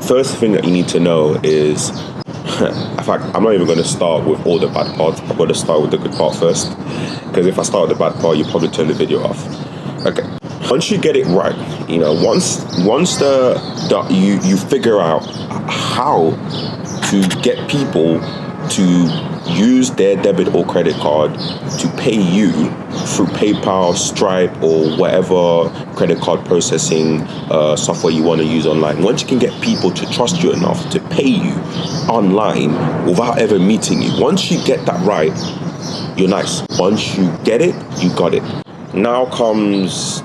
first thing that you need to know is, in fact, I'm not even going to start with all the bad parts. I'm going to start with the good part first, because if I start with the bad part, you probably turn the video off. Okay. Once you get it right, once you figure out how to get people to use their debit or credit card to pay you through PayPal, Stripe, or whatever credit card processing software you want to use online. Once you can get people to trust you enough to pay you online without ever meeting you, once you get that right, you're nice. Once you get it, you got it. Now comes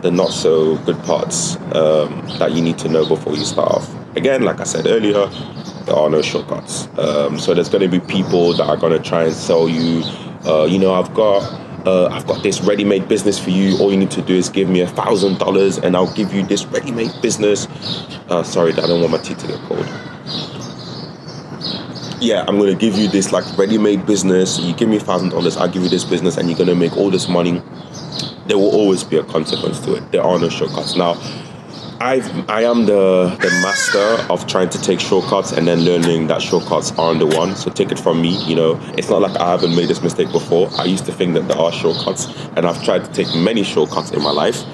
the not so good parts that you need to know before you start off. Again, like I said earlier, there are no shortcuts. So there's going to be people that are going to try and sell you, I've got this ready-made business for you. All you need to do is give me $1,000 and I'll give you this ready-made business. Sorry, I don't want my teeth to get cold. Yeah, I'm going to give you this ready-made business. You give me $1,000, I'll give you this business, and you're going to make all this money. There will always be a consequence to it. There are no shortcuts. Now, I am the master of trying to take shortcuts and then learning that shortcuts aren't the one. So take it from me, it's not like I haven't made this mistake before. I used to think that there are shortcuts, and I've tried to take many shortcuts in my life,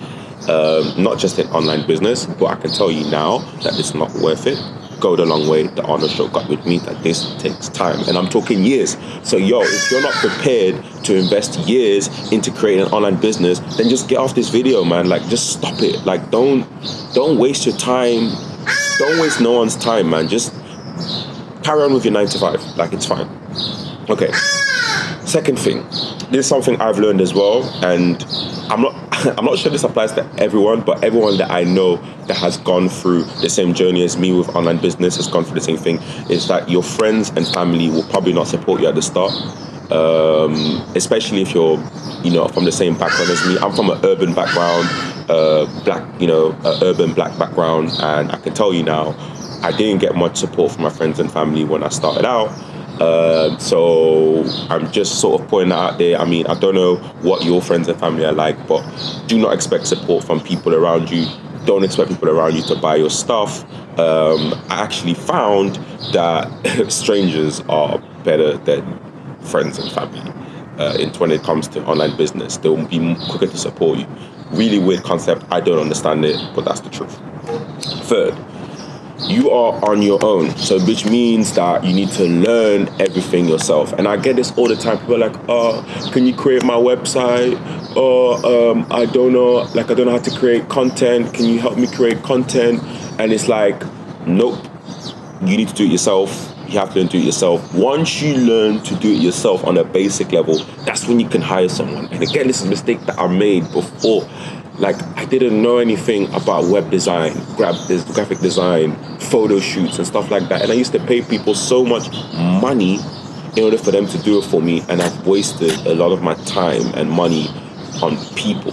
not just in online business, but I can tell you now that it's not worth it. Go the long way. There are no shortcut with me, that this takes time, and I'm talking years. So if you're not prepared to invest years into creating an online business, then just get off this video, man. Just stop it. Don't waste your time. Don't waste no one's time, man. Just carry on with your 9 to 5. It's fine. Okay. Second thing, this is something I've learned as well, and I'm not sure this applies to everyone, but everyone that I know that has gone through the same journey as me with online business has gone through the same thing, is that your friends and family will probably not support you at the start, especially if you're, from the same background as me. I'm from an urban background, urban black background, and I can tell you now, I didn't get much support from my friends and family when I started out. So I'm just sort of putting that out there. I mean, I don't know what your friends and family are like, but do not expect support from people around you. Don't expect people around you to buy your stuff. I actually found that strangers are better than friends and family when it comes to online business. They will be quicker to support you. Really weird concept. I don't understand it, but that's the truth. Third, you are on your own, so which means that you need to learn everything yourself. And I get this all the time. People are like, can you create my website? I don't know, I don't know how to create content. Can you help me create content? And it's like, nope, you need to do it yourself. You have to learn to do it yourself. Once you learn to do it yourself on a basic level, that's when you can hire someone. And again, this is a mistake that I made before. I didn't know anything about web design, graphic design, photo shoots and stuff like that. And I used to pay people so much money in order for them to do it for me. And I've wasted a lot of my time and money on people.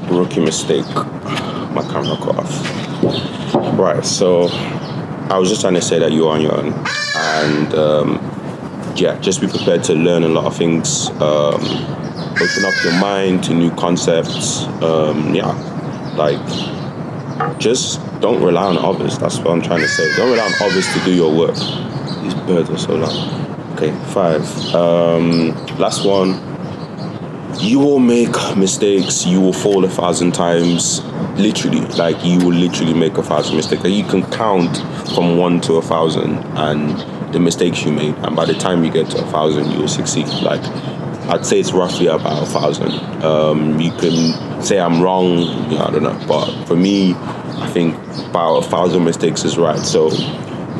Rookie mistake. My camera cut off. Right, so I was just trying to say that you're on your own. And just be prepared to learn a lot of things. Open up your mind to new concepts. Just don't rely on others. That's what I'm trying to say. Don't rely on others to do your work. These birds are so loud. Okay, 5. Last one. You will make mistakes. You will fall 1,000 times. Literally, you will literally make 1,000 mistakes. You can count from 1 to 1,000 and the mistakes you made. And by the time you get to 1,000, you will succeed. I'd say it's roughly about 1,000. You can say I'm wrong, I don't know. But for me, I think about 1,000 mistakes is right. So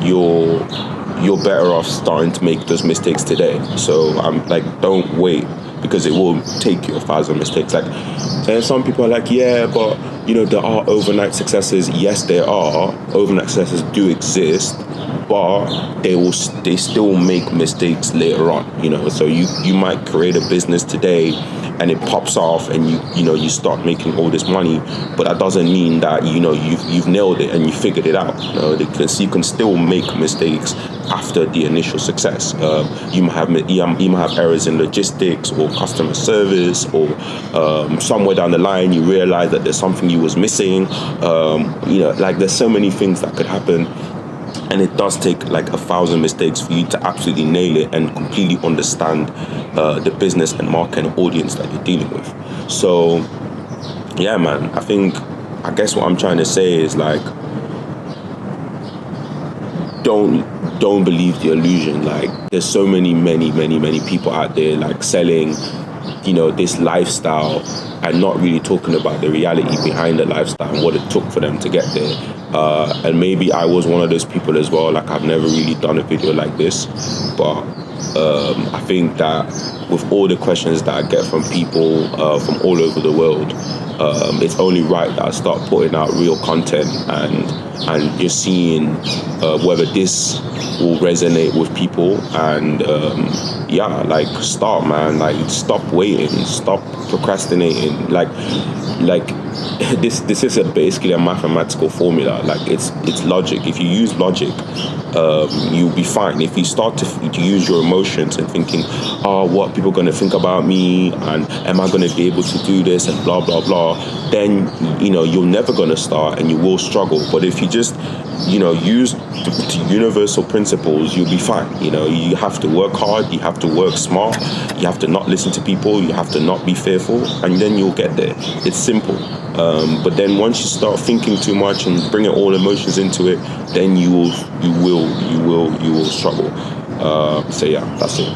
you're better off starting to make those mistakes today. So I'm don't wait, because it will take you 1,000 mistakes. And some people are like, yeah, but there are overnight successes. Yes, there are. Overnight successes do exist. but they still make mistakes later on, you know. So you might create a business today and it pops off and you start making all this money, but that doesn't mean that you've nailed it and you figured it out. You can still make mistakes after the initial success. You might have errors in logistics or customer service, or somewhere down the line you realize that there's something you was missing. Like there's so many things that could happen. And it does take like 1,000 mistakes for you to absolutely nail it and completely understand the business and market and audience that you're dealing with. So, yeah, man, I guess what I'm trying to say is like, don't believe the illusion. Like, there's so many people out there like selling, this lifestyle and not really talking about the reality behind the lifestyle and what it took for them to get there. And maybe I was one of those people as well. Like, I've never really done a video like this, but I think that with all the questions that I get from people from all over the world, it's only right that I start putting out real content and just seeing whether this will resonate with people. And start, man. Like, stop waiting, stop procrastinating. Like this is basically a mathematical formula. Like, it's logic. If you use logic, you'll be fine. If you start to use your emotions and thinking, what people going to think about me, and am I going to be able to do this, and blah blah blah, then you're never going to start and you will struggle. But if you just use the universal principles, you'll be fine. You have to work hard, you have to work smart, you have to not listen to people, you have to not be fearful, and then you'll get there. It's simple. But then once you start thinking too much and bringing all emotions into it, then you will struggle. So yeah, that's it.